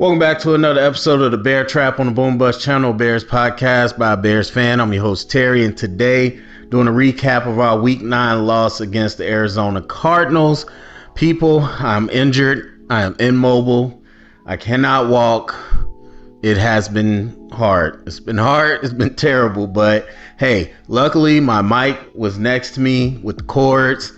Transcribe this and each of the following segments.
Welcome back to another episode of the Bear Trap on the Boom Bust Channel, Bears podcast by a Bears fan. I'm your host, Terry, and today doing a recap of our Week 9 loss against the Arizona Cardinals. People, I'm injured. I am immobile. I cannot walk. It has been hard. It's been hard. It's been terrible. But hey, luckily my mic was next to me with the cords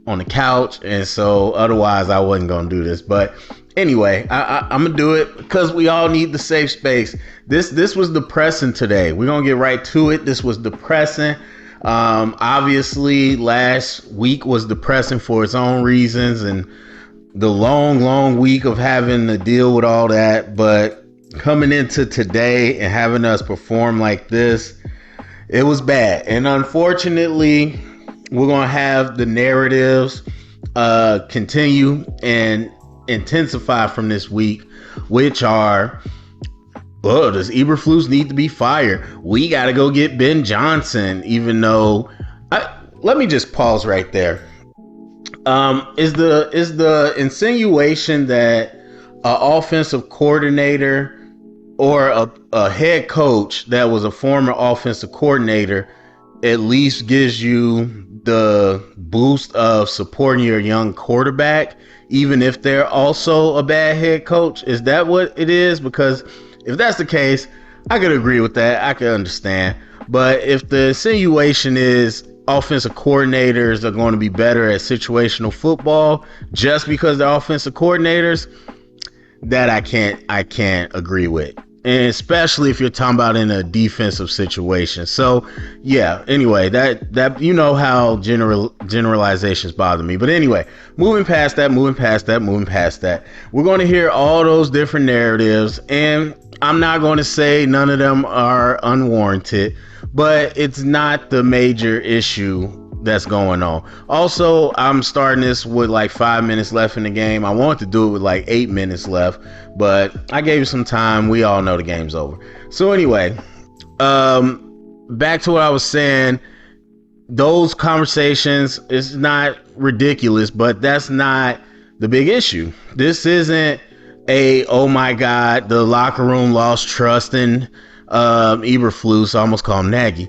on the couch, and so otherwise I wasn't going to do this. But anyway, I'm going to do it because we all need the safe space. This was depressing today. We're going to get right to it. This was depressing. Obviously, last week was depressing for its own reasons and the long week of having to deal with all that. But coming into today and having us perform like this, it was bad. And unfortunately, we're going to have the narratives continue and intensify from this week, which are, oh, does Eberflus need to be fired? We got to go get Ben Johnson, even though let me just pause right there. Is the insinuation that an offensive coordinator or a head coach that was a former offensive coordinator at least gives you the boost of supporting your young quarterback, even if they're also a bad head coach? Is that what it is? Because if that's the case, I could agree with that. I could understand. But if the insinuation is offensive coordinators are going to be better at situational football just because they're offensive coordinators, that I can't agree with. And especially if you're talking about in a defensive situation. So yeah, anyway, that you know how generalizations bother me. But anyway, moving past that, we're going to hear all those different narratives, and I'm not going to say none of them are unwarranted, but it's not the major issue that's going on. Also, I'm starting this with like 5 minutes left in the game. I wanted to do it with like 8 minutes left, but I gave you some time. We all know the game's over. So anyway, back to what I was saying. Those conversations is not ridiculous, but that's not the big issue. This isn't oh my God, the locker room lost trust in Eberflus. I almost call him Nagy.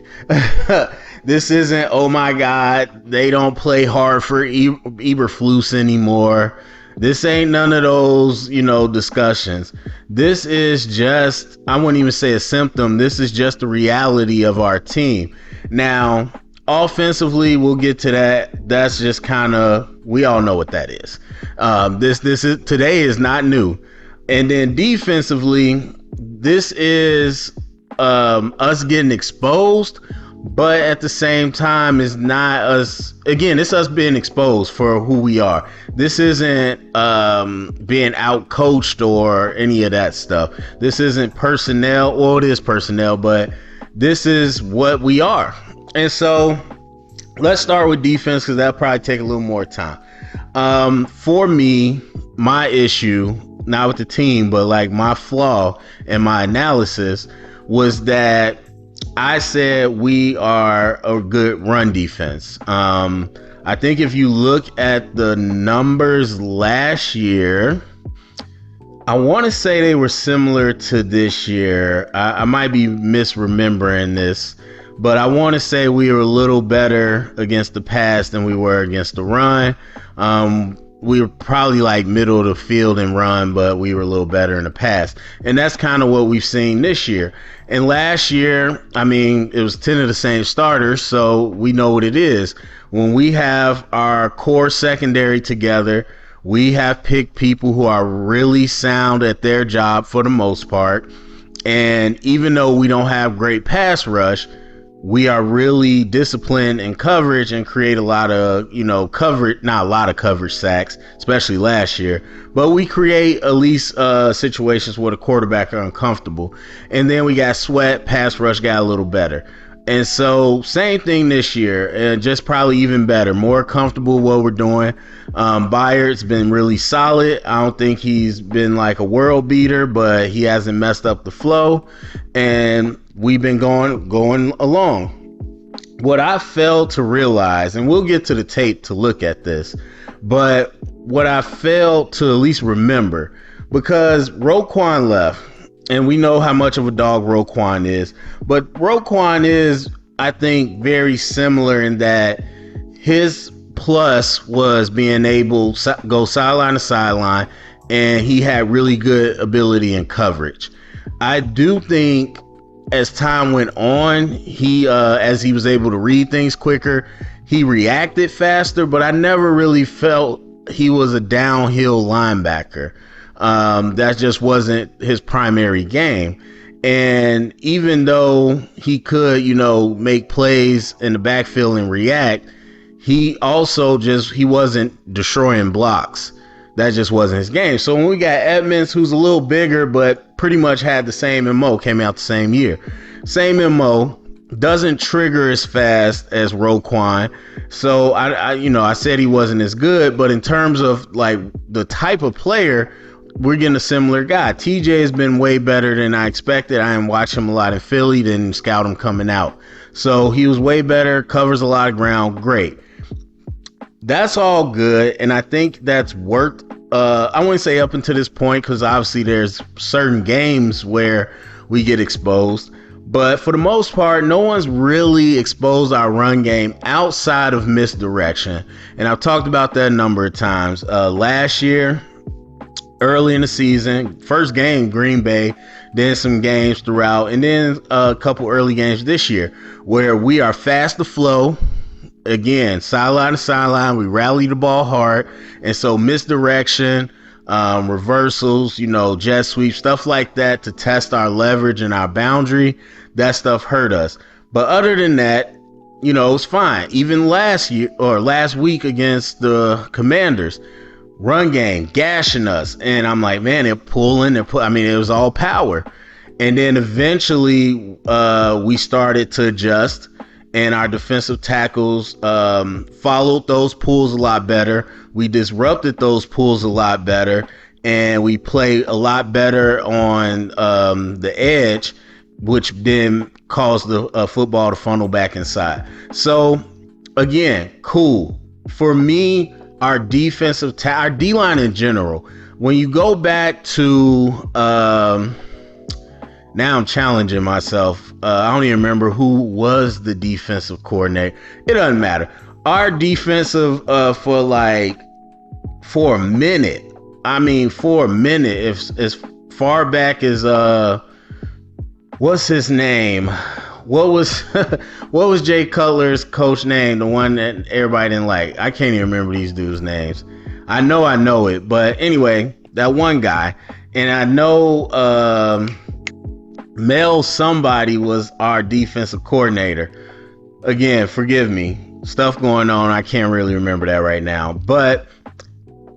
This isn't, oh my God, they don't play hard for Eberflus anymore. This ain't none of those, discussions. This is just, I wouldn't even say a symptom. This is just the reality of our team. Now, offensively, we'll get to that. That's just kind of, we all know what that is. Today is not new. And then defensively, this is us getting exposed. But at the same time, it's not us. Again, it's us being exposed for who we are. This isn't being out-coached or any of that stuff. This isn't personnel. Well, it is personnel, but this is what we are. And so let's start with defense, because that'll probably take a little more time. For me, my issue, not with the team, but like my flaw in my analysis was that I said we are a good run defense. I think if you look at the numbers last year, I want to say they were similar to this year. I might be misremembering this, but I want to say we were a little better against the pass than we were against the run. We were probably like middle of the field and run, but we were a little better in the pass. And that's kind of what we've seen this year. And last year, I mean, it was 10 of the same starters, so we know what it is. When we have our core secondary together, we have picked people who are really sound at their job for the most part. And even though we don't have great pass rush, we are really disciplined in coverage and create a lot of, coverage, not a lot of coverage sacks, especially last year, but we create at least situations where the quarterback are uncomfortable. And then we got Sweat, pass rush got a little better. And so same thing this year, and just probably even better, more comfortable what we're doing. Byard's been really solid. I don't think he's been like a world beater, but he hasn't messed up the flow. And we've been going along. What I failed to realize, and we'll get to the tape to look at this, but what I failed to at least remember because Roquan left, and we know how much of a dog Roquan is. But Roquan is, I think, very similar in that his plus was being able to go sideline to sideline, and he had really good ability in coverage. I do think as time went on, he as he was able to read things quicker, he reacted faster, but I never really felt he was a downhill linebacker. That just wasn't his primary game. And even though he could, make plays in the backfield and react, he also he wasn't destroying blocks. That just wasn't his game. So when we got Edmonds, who's a little bigger, but pretty much had the same MO, came out the same year. Same MO, doesn't trigger as fast as Roquan. So I said he wasn't as good, but in terms of like the type of player, we're getting a similar guy. TJ has been way better than I expected. I didn't watch him a lot in Philly, didn't scout him coming out. So he was way better, covers a lot of ground, great. That's all good, and I think that's worked. I wouldn't say up until this point, because obviously there's certain games where we get exposed. But for the most part, no one's really exposed our run game outside of misdirection. And I've talked about that a number of times. Last year, early in the season, first game, Green Bay, then some games throughout, and then a couple early games this year where we are fast to flow. Again, sideline to sideline, we rally the ball hard. And so misdirection, reversals, jet sweep, stuff like that to test our leverage and our boundary, that stuff hurt us. But other than that, it's fine. Even last week against the Commanders, run game, gashing us. And I'm like, man, they're pulling, it was all power. And then eventually we started to adjust, and our defensive tackles followed those pulls a lot better. We disrupted those pulls a lot better, and we played a lot better on the edge, which then caused the football to funnel back inside. So, again, cool. For me, our defensive our D-line in general, when you go back to now I'm challenging myself. I don't even remember who was the defensive coordinator. It doesn't matter. Our defensive for a minute, if as far back as what's his name? What was Jay Cutler's coach name? The one that everybody didn't like. I can't even remember these dudes' names. I know it, but anyway, that one guy. And I know Mel somebody was our defensive coordinator. Again, forgive me. Stuff going on. I can't really remember that right now. But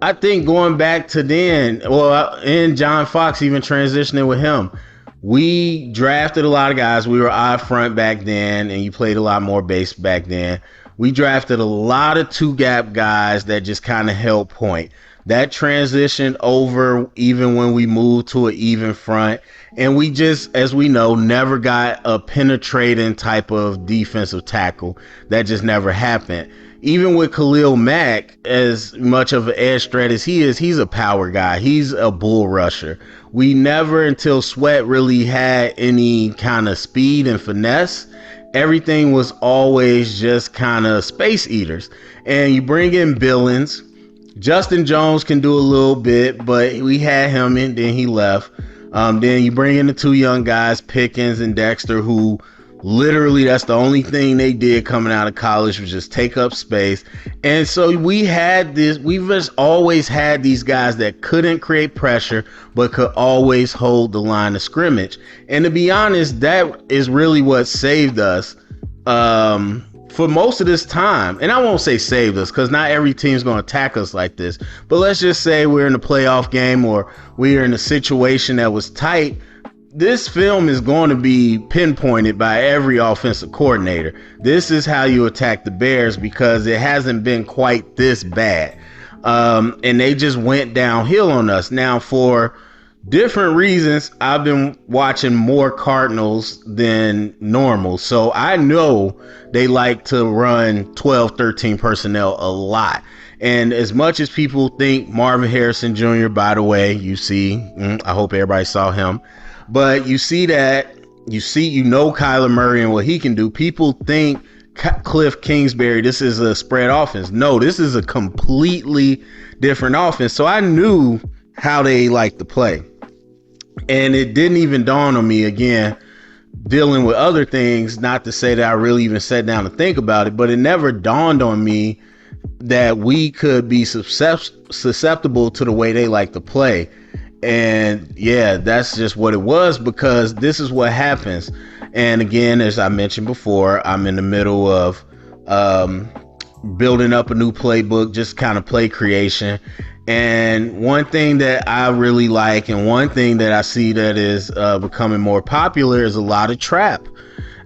I think going back to then, and John Fox even transitioning with him, we drafted a lot of guys. We were eye front back then, and you played a lot more base back then. We drafted a lot of two-gap guys that just kind of held point. That transitioned over even when we moved to an even front. And we just, as we know, never got a penetrating type of defensive tackle. That just never happened. Even with Khalil Mack, as much of an edge threat as he is, he's a power guy. He's a bull rusher. We never, until Sweat, really had any kind of speed and finesse. Everything was always just kind of space eaters. And you bring in Billings. Justin Jones can do a little bit, but we had him and then he left. Then you bring in the two young guys, Pickens and Dexter, who literally that's the only thing they did coming out of college was just take up space. And so we've just always had these guys that couldn't create pressure, but could always hold the line of scrimmage. And to be honest, that is really what saved us for most of this time. And I won't say saved us, because not every team's going to attack us like this. But let's just say we're in a playoff game or we're in a situation that was tight. This film is going to be pinpointed by every offensive coordinator. This is how you attack the Bears, because it hasn't been quite this bad. And they just went downhill on us. Now, for different reasons, I've been watching more Cardinals than normal. So I know they like to run 12, 13 personnel a lot. And as much as people think Marvin Harrison Jr., by the way, you see, I hope everybody saw him, but you see that, you know Kyler Murray and what he can do. People think Cliff Kingsbury, this is a spread offense. No, this is a completely different offense. So I knew how they like to play. And it didn't even dawn on me, again, dealing with other things, not to say that I really even sat down to think about it, but it never dawned on me that we could be susceptible to the way they like to play. And yeah, that's just what it was, because this is what happens. And again, as I mentioned before, I'm in the middle of building up a new playbook, just kind of play creation. And one thing that I really like, and one thing that I see that is becoming more popular, is a lot of trap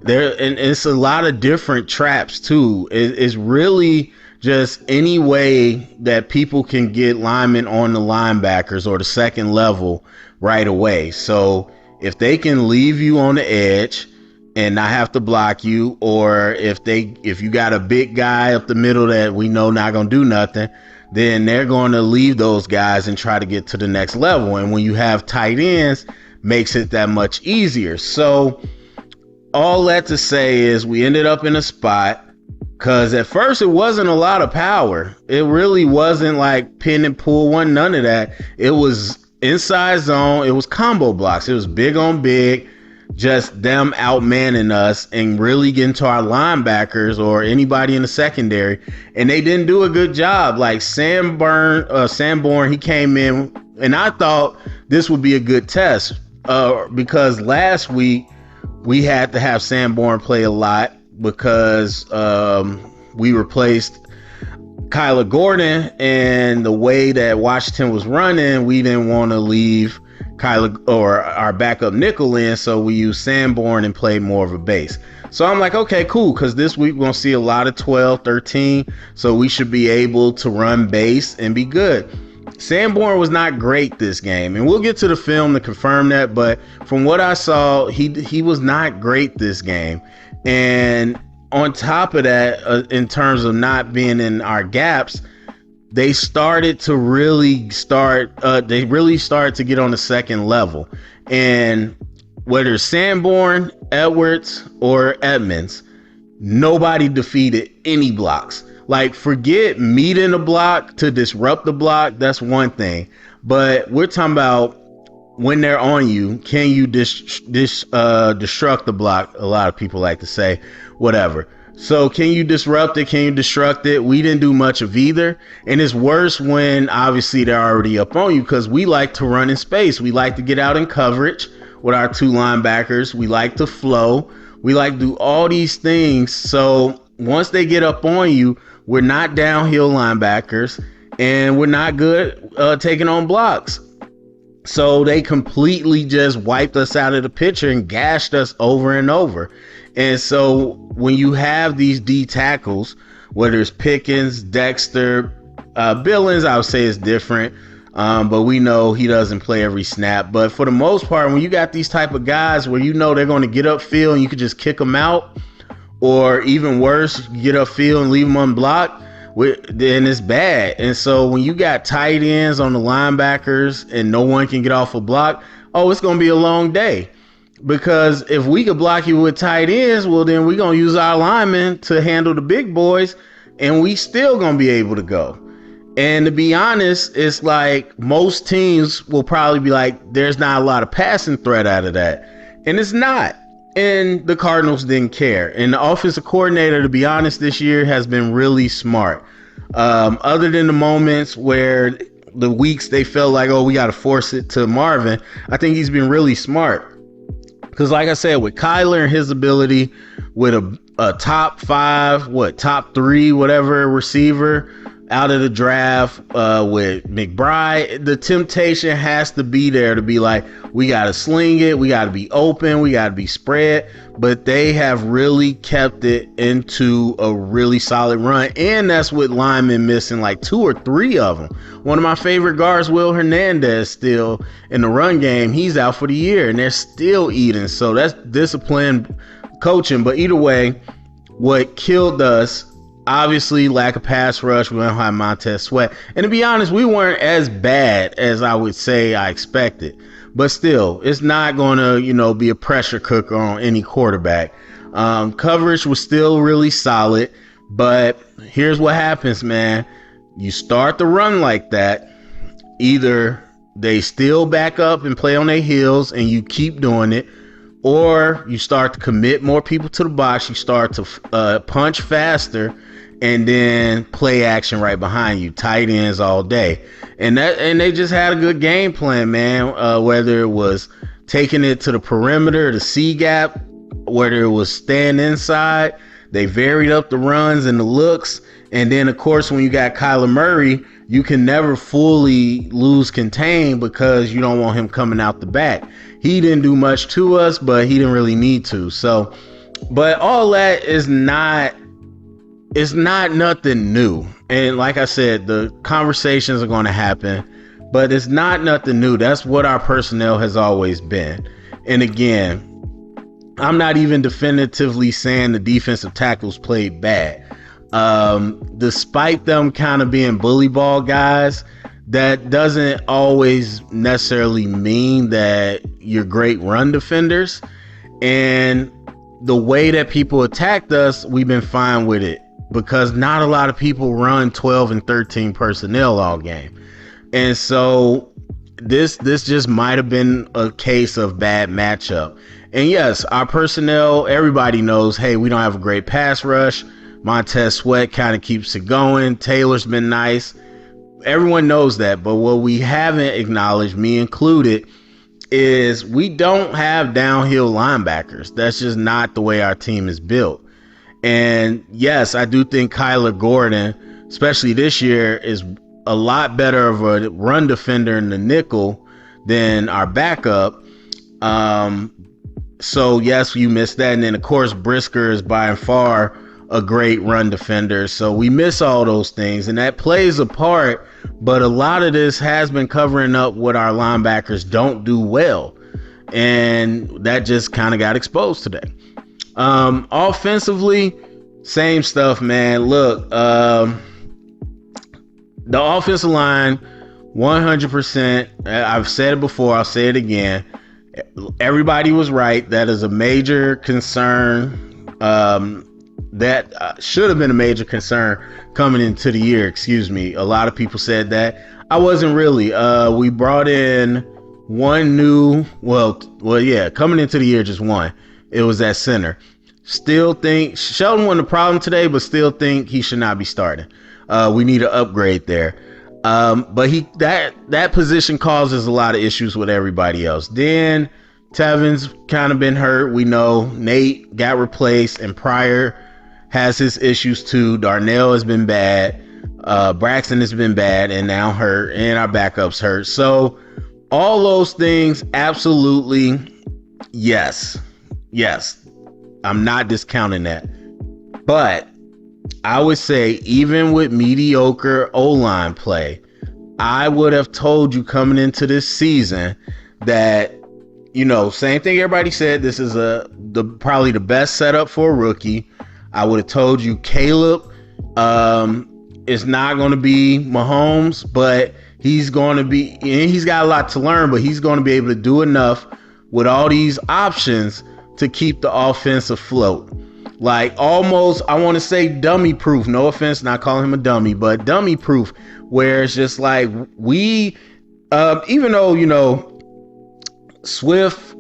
there. And it's a lot of different traps too. It's really just any way that people can get linemen on the linebackers or the second level right away. So if they can leave you on the edge and not have to block you, or if you got a big guy up the middle that we know not gonna do nothing, then they're going to leave those guys and try to get to the next level. And when you have tight ends, makes it that much easier. So all that to say is we ended up in a spot, because at first it wasn't a lot of power. It really wasn't like pin and pull one, none of that. It was inside zone. It was combo blocks. It was big on big, just them outmanning us and really getting to our linebackers or anybody in the secondary. And they didn't do a good job. Like Sanborn, he came in, and I thought this would be a good test because last week we had to have Sanborn play a lot because we replaced Kyler Gordon, and the way that Washington was running, we didn't want to leave Kyler or our backup nickel in, so we used Sanborn and played more of a base. So I'm like, okay, cool, because this week we're going to see a lot of 12, 13, so we should be able to run base and be good. Sanborn was not great this game, and we'll get to the film to confirm that, but from what I saw, he was not great this game. And on top of that, in terms of not being in our gaps, they started to really started to get on the second level. And whether it's Sanborn, Edwards, or Edmonds, nobody defeated any blocks. Like, forget meeting a block to disrupt the block, that's one thing. But we're talking about when they're on you, can you destruct the block? A lot of people like to say, whatever. So can you disrupt it? Can you destruct it? We didn't do much of either. And it's worse when obviously they're already up on you, because we like to run in space. We like to get out in coverage with our two linebackers. We like to flow. We like to do all these things. So once they get up on you, we're not downhill linebackers, and we're not good taking on blocks. So they completely just wiped us out of the picture and gashed us over and over. And so when you have these D tackles, whether it's Pickens, Dexter, Billings, I would say is different. But we know he doesn't play every snap. But for the most part, when you got these type of guys where you know they're going to get upfield and you can just kick them out, or even worse, get upfield and leave them unblocked, then it's bad. And so when you got tight ends on the linebackers and no one can get off a block, it's going to be a long day. Because if we could block you with tight ends, well, then we're going to use our linemen to handle the big boys, and we still going to be able to go. And to be honest, it's like most teams will probably be like, there's not a lot of passing threat out of that. And it's not. And the Cardinals didn't care. And the offensive coordinator, to be honest, this year has been really smart. Other than the moments where the weeks they felt like, we got to force it to Marvin, I think he's been really smart. Because like I said, with Kyler and his ability with a top 5, top 3, whatever receiver out of the draft, with McBride, the temptation has to be there to be like, we got to sling it, we got to be open, we got to be spread. But they have really kept it into a really solid run. And that's with linemen missing like 2 or 3 of them. One of my favorite guards, Will Hernandez, still in the run game. He's out for the year and they're still eating. So that's disciplined coaching. But either way, what killed us Obviously, lack of pass rush. We don't have Montez Sweat. And to be honest, we weren't as bad as I would say I expected. But still, it's not going to, be a pressure cooker on any quarterback. Coverage was still really solid. But here's what happens, man. You start to run like that. Either they still back up and play on their heels and you keep doing it, or you start to commit more people to the box. You start to punch faster and then play action right behind you, tight ends all day. And they just had a good game plan, man. Whether it was taking it to the perimeter, the C gap, whether it was staying inside, they varied up the runs and the looks. And then, of course, when you got Kyler Murray, you can never fully lose contain because you don't want him coming out the back. He didn't do much to us, but he didn't really need to. So, but all that is not, it's not nothing new. And like I said, the conversations are going to happen, but it's not nothing new. That's what our personnel has always been. And again, I'm not even definitively saying the defensive tackles played bad. Despite them kind of being bully ball guys, that doesn't always necessarily mean that you're great run defenders. And the way that people attacked us, we've been fine with it because not a lot of people run 12 and 13 personnel all game. And so this just might have been a case of bad matchup. And yes, our personnel, everybody knows, hey, we don't have a great pass rush. Montez Sweat kind of keeps it going. Taylor's been nice. Everyone knows that. But what we haven't acknowledged, me included, is we don't have downhill linebackers. That's just not the way our team is built. And yes, I do think Kyler Gordon, especially this year, is a lot better of a run defender in the nickel than our backup. So yes, you missed that. And then of course, Brisker is by far a great run defender. So we miss all those things and that plays a part, but a lot of this has been covering up what our linebackers don't do well. And that just kind of got exposed today. Offensively, same stuff, man. Look, the offensive line, 100%. I've said it before. I'll say it again. Everybody was right. That is a major concern. That should have been a major concern coming into the year. Excuse me. A lot of people said that. I wasn't really. We brought in one new, coming into the year, just one. It was at center. Still think Sheldon wasn't a problem today, but still think he should not be starting. We need an upgrade there. But that position causes a lot of issues with everybody else. Then Tevin's kind of been hurt. We know Nate got replaced, and Pryor has his issues too. Darnell has been bad. Braxton has been bad and now hurt, and our backups hurt. So all those things, absolutely, yes. I'm not discounting that. But I would say even with mediocre O-line play, I would have told you coming into this season that, same thing everybody said, this is probably the best setup for a rookie. I would have told you Caleb is not going to be Mahomes, but he's going to be, and he's got a lot to learn, but he's going to be able to do enough with all these options to keep the offense afloat. Like almost, I want to say dummy proof. No offense, not calling him a dummy, but dummy proof, where it's just like we, even though, Swift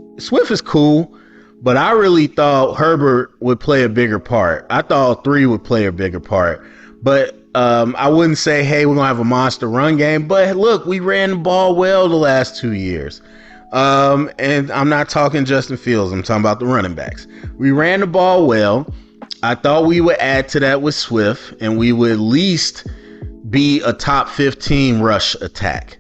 is cool, but I really thought Herbert would play a bigger part. I thought 3 would play a bigger part, but I wouldn't say, hey, we're going to have a monster run game. But look, we ran the ball well the last 2 years. And I'm not talking Justin Fields. I'm talking about the running backs. We ran the ball well. I thought we would add to that with Swift, and we would at least be a top 15 rush attack.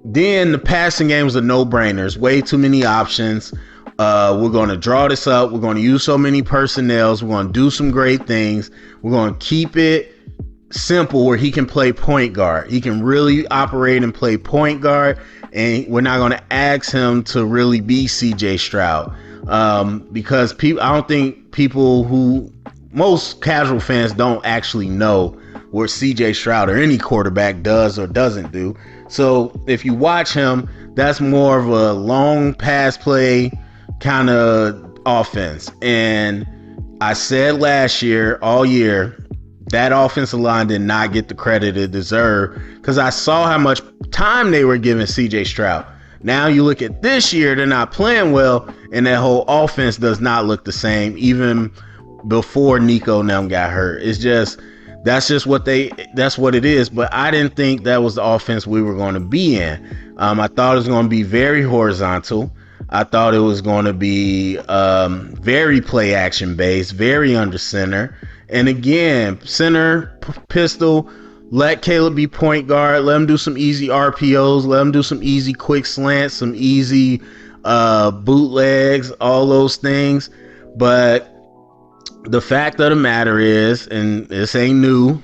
Then the passing game was a no-brainer. There's way too many options. We're going to draw this up. We're going to use so many personnels. We're going to do some great things. We're going to keep it simple where he can play point guard. He can really operate and play point guard, and we're not going to ask him to really be CJ Stroud, because I don't think people who most casual fans don't actually know what CJ Stroud or any quarterback does or doesn't do. So if you watch him, that's more of a long pass play kind of offense. And I said last year, all year, that offensive line did not get the credit it deserved because I saw how much time they were giving CJ Stroud. Now you look at this year, they're not playing well, and that whole offense does not look the same, even before Nico and them got hurt. It's just, that's what it is. But I didn't think that was the offense we were going to be in. I thought it was going to be very horizontal. I thought it was going to be very play action based, very under center. And again, center, pistol, let Caleb be point guard, let him do some easy RPOs, let him do some easy quick slants, some easy bootlegs, all those things. But the fact of the matter is, and this ain't new,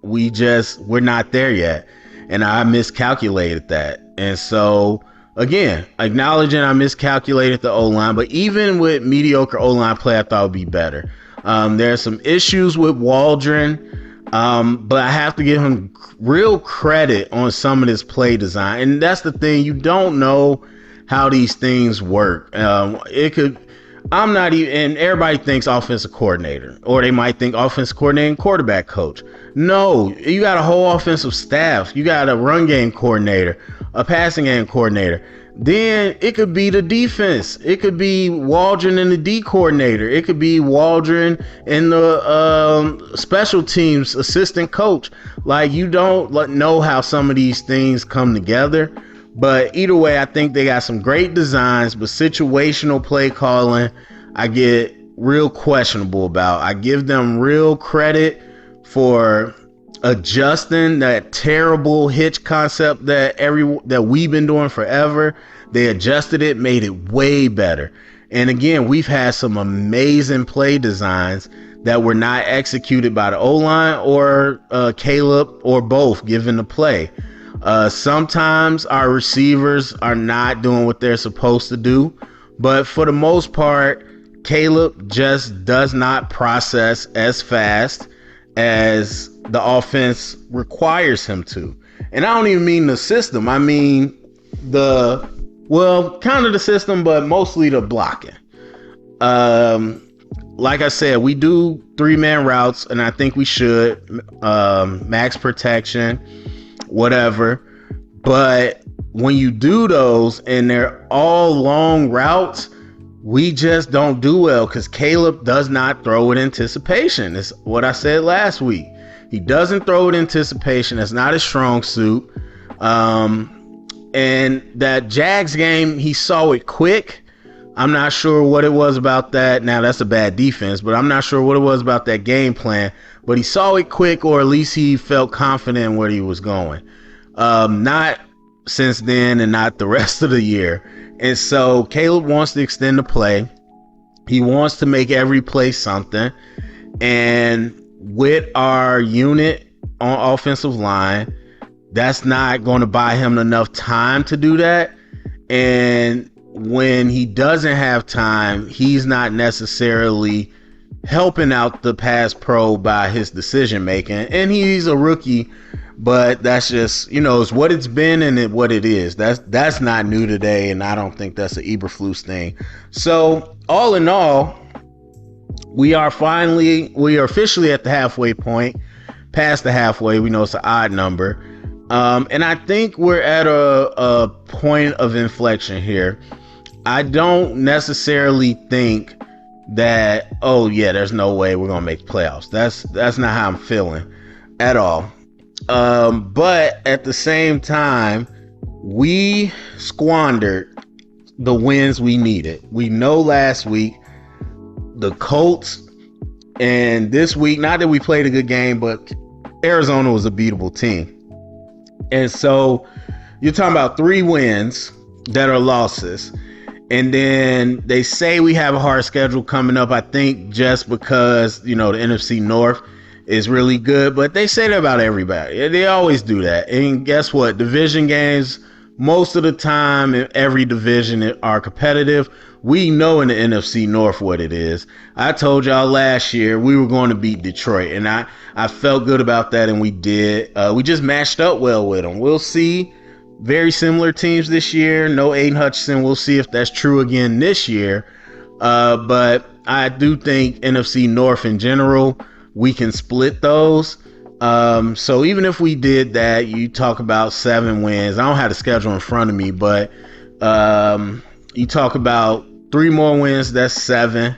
we're not there yet. And I miscalculated that. And so, again, acknowledging I miscalculated the O-line, but even with mediocre O-line play, I thought it would be better. There are some issues with Waldron, but I have to give him real credit on some of this play design. And that's the thing. You don't know how these things work. I'm not even, and everybody thinks offensive coordinator, or they might think offensive coordinator and quarterback coach. No, you got a whole offensive staff. You got a run game coordinator, a passing game coordinator. Then it could be the defense. It could be Waldron and the D coordinator. It could be Waldron and the special teams assistant coach. Like, you don't know how some of these things come together. But either way, I think they got some great designs, but situational play calling, I get real questionable about. I give them real credit for adjusting that terrible hitch concept that we've been doing forever. They adjusted it, made it way better. And again, we've had some amazing play designs that were not executed by the O-line or Caleb, or both, given the play. Sometimes our receivers are not doing what they're supposed to do, but for the most part, Caleb just does not process as fast as the offense requires him to. And I don't even mean the system. I mean kind of the system, but mostly the blocking. Like I said, we do 3-man routes, and I think we should, max protection, whatever. But when you do those and they're all long routes, we just don't do well because Caleb does not throw with anticipation. It's what I said last week. He doesn't throw with anticipation. That's not his strong suit. And that Jags game, he saw it quick. I'm not sure what it was about that. Now, that's a bad defense, but I'm not sure what it was about that game plan. But he saw it quick, or at least he felt confident in where he was going. Not since then, and not the rest of the year. And so Caleb wants to extend the play. He wants to make every play something. And with our unit on offensive line, that's not going to buy him enough time to do that. And when he doesn't have time, he's not necessarily helping out the pass pro by his decision making. And he's a rookie, but that's just, it's what it's been and what it is. That's not new today, and I don't think that's an Eberflus thing. So all in all, we are officially at the halfway point, past the halfway. We know it's an odd number. And I think we're at a point of inflection here. I don't necessarily think that, there's no way we're going to make playoffs. That's not how I'm feeling at all. But at the same time, we squandered the wins we needed. We know last week the Colts, and this week, not that we played a good game, but Arizona was a beatable team. And so you're talking about 3 wins that are losses. And then they say we have a hard schedule coming up, I think just because, the NFC North is really good. But they say that about everybody. They always do that. And guess what? Division games, most of the time in every division are competitive. We know in the NFC North what it is. I told y'all last year we were going to beat Detroit, and I felt good about that, and we did. We just matched up well with them. We'll see. Very similar teams this year. No Aiden Hutchinson. We'll see if that's true again this year. But I do think NFC North in general, we can split those. So even if we did that, you talk about 7 wins. I don't have the schedule in front of me, but you talk about 3 more wins, that's 7.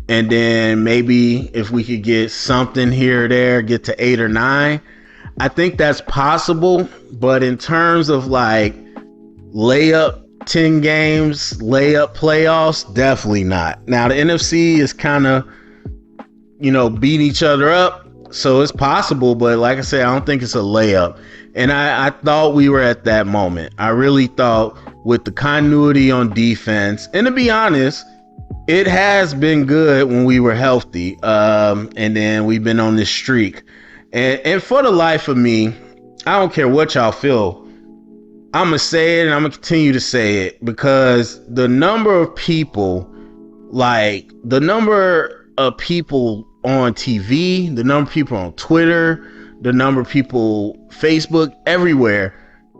And then maybe if we could get something here or there, get to 8 or 9. I think that's possible, but in terms of like layup 10 games, layup playoffs, definitely not. Now the NFC is kind of, beating each other up, so it's possible, but like I said, I don't think it's a layup. And I thought we were at that moment. I really thought with the continuity on defense, and to be honest, it has been good when we were healthy, and then we've been on this streak. And for the life of me, I don't care what y'all feel. I'm going to say it, and I'm going to continue to say it, because the number of people on TV, the number of people on Twitter, the number of people, Facebook, everywhere,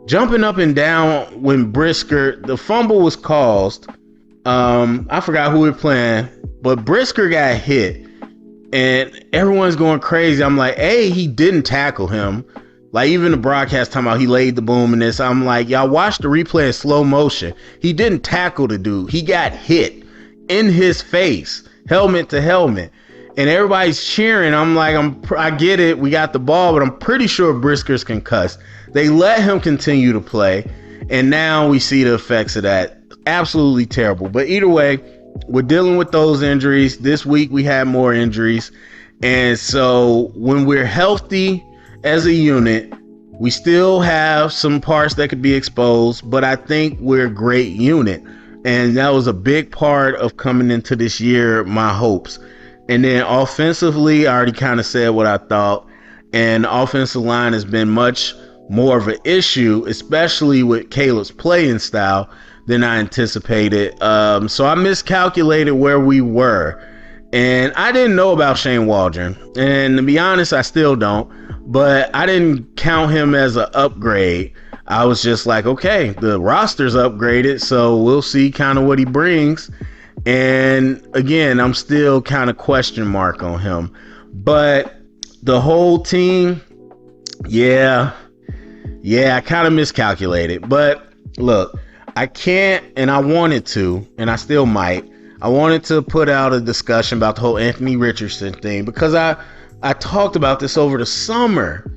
jumping up and down when Brisker, the fumble was caused. I forgot who we were playing, but Brisker got hit. And everyone's going crazy. I'm like, hey, he didn't tackle him. Like, even the broadcast talking about he laid the boom in this. I'm like, y'all watch the replay in slow motion. He didn't tackle the dude. He got hit in his face, helmet to helmet. And everybody's cheering. I'm like, I get it. We got the ball, but I'm pretty sure Brisker's concussed. They let him continue to play. And now we see the effects of that. Absolutely terrible. But either way, we're dealing with those injuries. This week we had more injuries. And so when we're healthy as a unit, we still have some parts that could be exposed, but I think we're a great unit. And that was a big part of coming into this year, my hopes. And then offensively, I already kind of said what I thought. And the offensive line has been much more of an issue, especially with Caleb's playing style, than I anticipated. So I miscalculated where we were. And I didn't know about Shane Waldron. And to be honest, I still don't. But I didn't count him as an upgrade. I was just like, okay, the roster's upgraded, so we'll see kind of what he brings. And again, I'm still kind of question mark on him. But the whole team, yeah, I kind of miscalculated. But look, I can't, and I wanted to, and I still might. I wanted to put out a discussion about the whole Anthony Richardson thing, because I talked about this over the summer,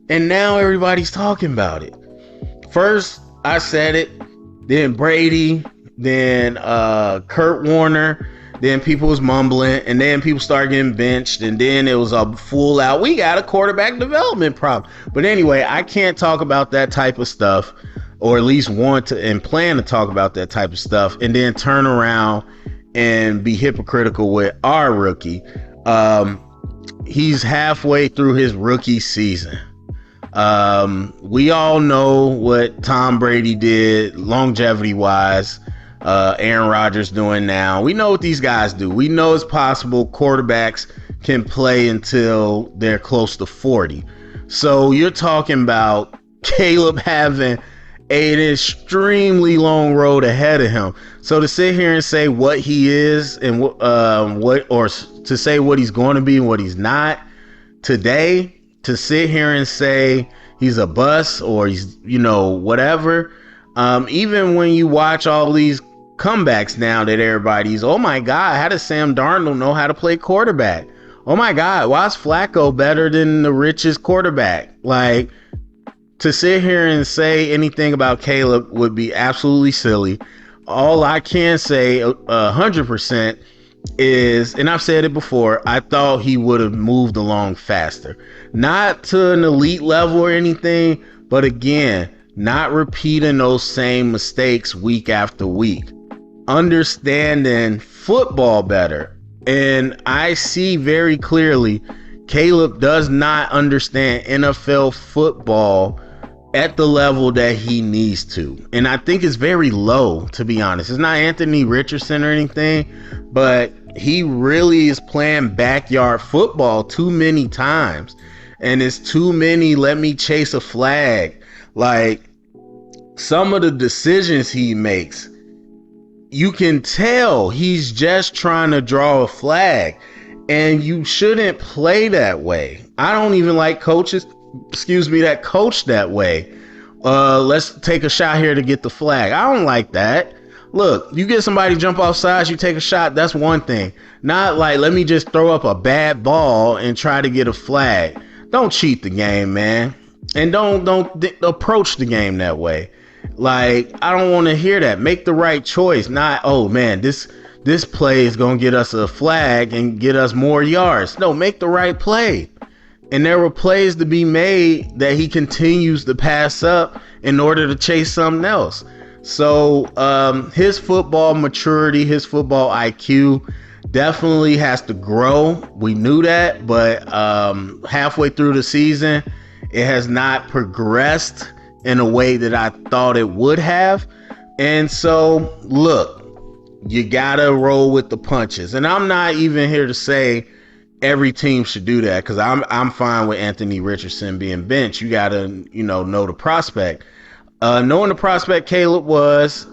and now everybody's talking about it. First, I said it, then Brady, then Kurt Warner, then people was mumbling, and then people started getting benched, and then it was a full out, we got a quarterback development problem. But anyway, I can't talk about that type of stuff, or at least want to and plan to talk about that type of stuff, and then turn around and be hypocritical with our rookie. He's halfway through his rookie season. We all know what Tom Brady did longevity wise. Aaron Rodgers doing now. We know what these guys do. We know it's possible quarterbacks can play until they're close to 40. So you're talking about Caleb having an extremely long road ahead of him. So to sit here and say what he is and to say what he's going to be and what he's not today, to sit here and say he's a bust or he's, whatever. Even when you watch all these comebacks now that everybody's, oh my God, how does Sam Darnold know how to play quarterback? Oh my God, why is Flacco better than the richest quarterback? Like, to sit here and say anything about Caleb would be absolutely silly. All I can say 100% is, and I've said it before, I thought he would have moved along faster. Not to an elite level or anything, but again, not repeating those same mistakes week after week. Understanding football better. And I see very clearly Caleb does not understand NFL football at the level that he needs to. And I think it's very low, to be honest. It's not Anthony Richardson or anything, but he really is playing backyard football too many times. And it's too many let me chase a flag. Like, some of the decisions he makes, you can tell he's just trying to draw a flag. And you shouldn't play that way. I don't even like coaches, that coach that way. Let's take a shot here to get the flag. I don't like that. Look, you get somebody to jump off sides, you take a shot, that's one thing. Not like, let me just throw up a bad ball and try to get a flag. Don't cheat the game, man. And don't approach the game that way. Like, I don't want to hear that. Make the right choice. Not, oh man, this play is going to get us a flag and get us more yards. No, make the right play. And there were plays to be made that he continues to pass up in order to chase something else. So his football maturity, his football IQ definitely has to grow. We knew that, but halfway through the season, it has not progressed in a way that I thought it would have. And so, look, you gotta roll with the punches. And I'm not even here to say every team should do that, because I'm fine with Anthony Richardson being benched. You gotta, know the prospect. Knowing the prospect Caleb was,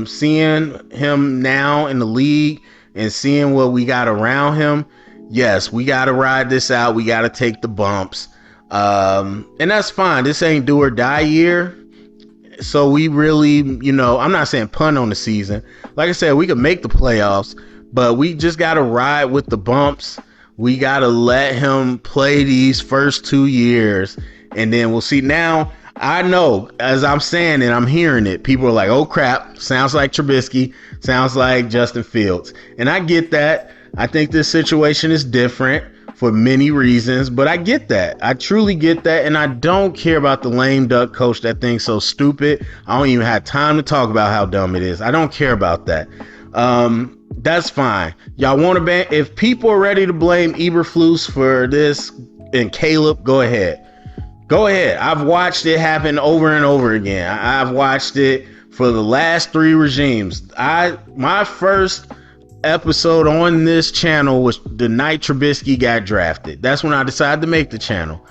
seeing him now in the league and seeing what we got around him. Yes, we gotta ride this out. We gotta take the bumps. And that's fine. This ain't do or die year. So we really, I'm not saying punt on the season. Like I said, we could make the playoffs, but we just got to ride with the bumps. We got to let him play these first 2 years, and then we'll see. Now, I know, as I'm saying it, I'm hearing it. People are like, oh, crap, sounds like Trubisky, sounds like Justin Fields. And I get that. I think this situation is different for many reasons, but I get that. I truly get that, and I don't care about the lame duck coach. That thing's so stupid. I don't even have time to talk about how dumb it is. I don't care about that. That's fine. Y'all want to ban? If people are ready to blame Eberflus for this and Caleb, go ahead. Go ahead. I've watched it happen over and over again. I've watched it for the last 3 regimes. My first episode on this channel was the night Trubisky got drafted. That's when I decided to make the channel.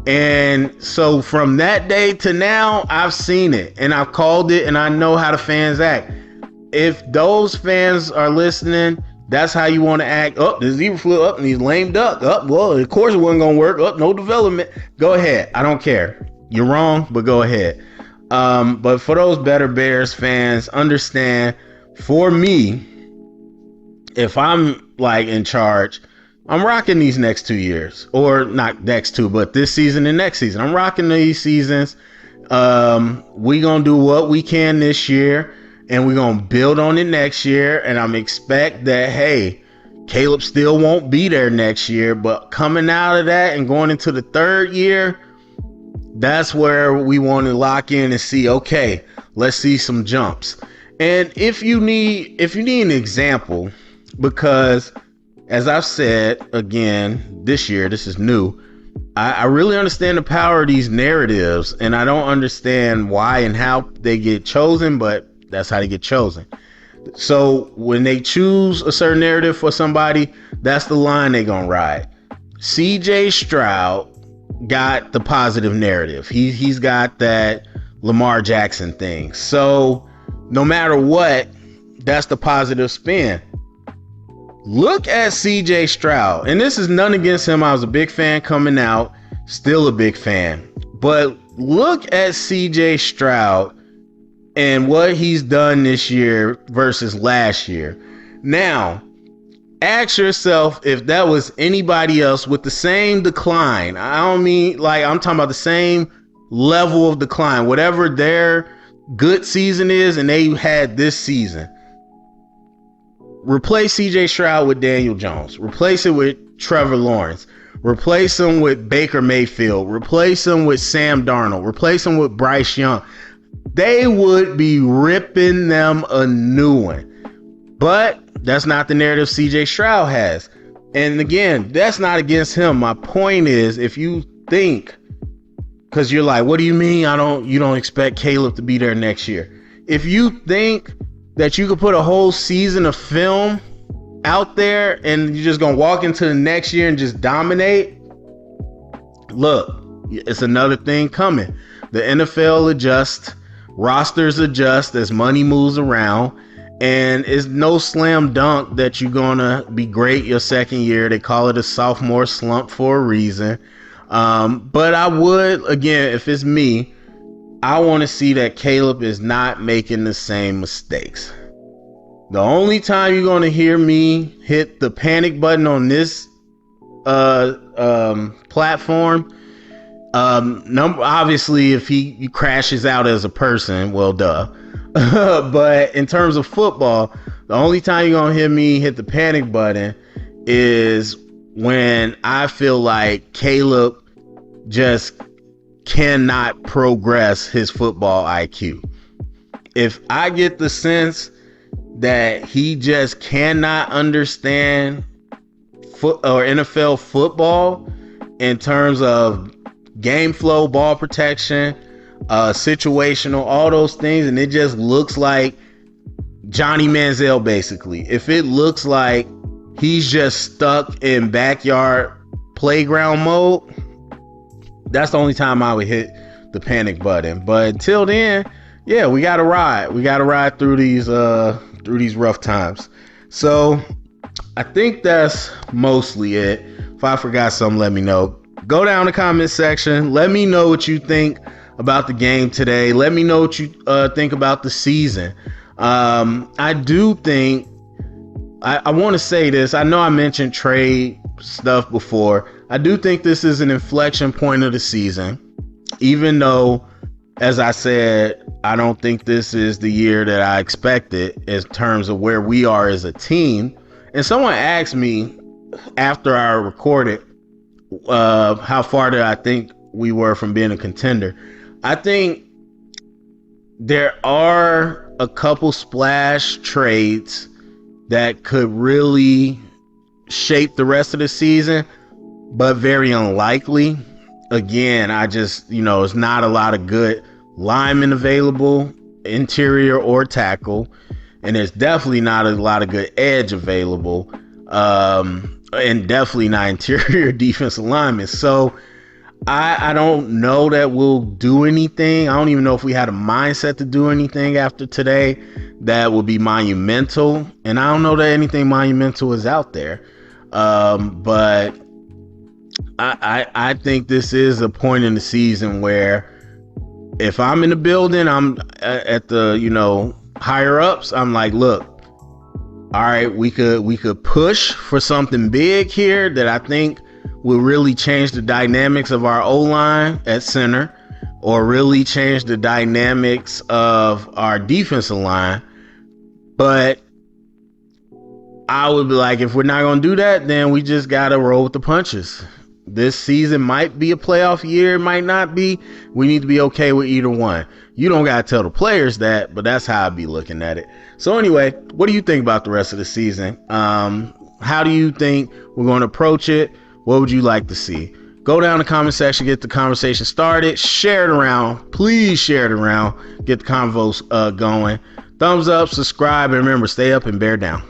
And so from that day to now, I've seen it and I've called it, and I know how the fans act. If those fans are listening, that's how you want to act. This Eberflus up and he's lame duck. Well, of course it wasn't going to work. No development. Go ahead. I don't care. You're wrong, but go ahead. But for those better Bears fans, understand, for me, if I'm like in charge, I'm rocking these next 2 years, or not next 2, but this season and next season. I'm rocking these seasons. We gonna do what we can this year, and we're gonna build on it next year. And I'm expect that, hey, Caleb still won't be there next year, but coming out of that and going into the 3rd year, that's where we want to lock in and see, okay, let's see some jumps. And if you need an example, because as I've said again, this year, this is new, I really understand the power of these narratives, and I don't understand why and how they get chosen, but that's how they get chosen. So when they choose a certain narrative for somebody, that's the line they're gonna ride. CJ Stroud got the positive narrative. He's got that Lamar Jackson thing. So no matter what, that's the positive spin. Look at CJ Stroud, and this is none against him. I was a big fan coming out, still a big fan. But look at CJ Stroud and what he's done this year versus last year. Now, ask yourself if that was anybody else with the same decline. I don't mean like, I'm talking about the same level of decline, whatever their good season is, and they had this season. Replace CJ Stroud with Daniel Jones. Replace it with Trevor Lawrence. Replace him with Baker Mayfield. Replace him with Sam Darnold. Replace him with Bryce Young. They would be ripping them a new one. But that's not the narrative CJ Stroud has. And again, that's not against him. My point is, if you think Because you're like, what do you mean you don't expect Caleb to be there next year? If you think that you could put a whole season of film out there and you're just gonna walk into the next year and just dominate, look, it's another thing coming. The NFL adjusts, rosters adjust as money moves around, and it's no slam dunk that you're gonna be great your second year. They call it a sophomore slump for a reason. But I would, again, if it's me, I want to see that Caleb is not making the same mistakes. The only time you're going to hear me hit the panic button on this platform, obviously if he crashes out as a person, well, duh. But in terms of football, the only time you're going to hear me hit the panic button is when I feel like Caleb just cannot progress his football IQ. If I get the sense that he just cannot understand NFL football in terms of game flow, ball protection, situational, all those things, and it just looks like Johnny Manziel basically. If it looks like he's just stuck in backyard playground mode, that's the only time I would hit the panic button. But until then, yeah, we gotta ride. We gotta ride through these rough times. So I think that's mostly it. If I forgot something, let me know. Go down in the comment section. Let me know what you think about the game today. Let me know what you think about the season. I do think I want to say this. I know I mentioned trade stuff before. I do think this is an inflection point of the season, even though, as I said, I don't think this is the year that I expected in terms of where we are as a team. And someone asked me after I recorded, how far did I think we were from being a contender? I think there are a couple splash trades that could really shape the rest of the season, but very unlikely. Again, I just, it's not a lot of good linemen available, interior or tackle, and there's definitely not a lot of good edge available, and definitely not interior defensive linemen. So I don't know that we'll do anything. I don't even know if we had a mindset to do anything after today that will be monumental, and I don't know that anything monumental is out there. But I think this is a point in the season where if I'm in the building, I'm at the, higher ups, I'm like, look, all right, we could push for something big here that I think will really change the dynamics of our O-line at center, or really change the dynamics of our defensive line. But I would be like, if we're not going to do that, then we just got to roll with the punches. This season might be a playoff year, it might not be. We need to be okay with either one. You don't got to tell the players that, but that's how I'd be looking at it. So anyway, what do you think about the rest of the season? How do you think we're going to approach it? What would you like to see? Go down in the comment section, get the conversation started, share it around. Please share it around. Get the convos going. Thumbs up, subscribe, and remember, stay up and bear down.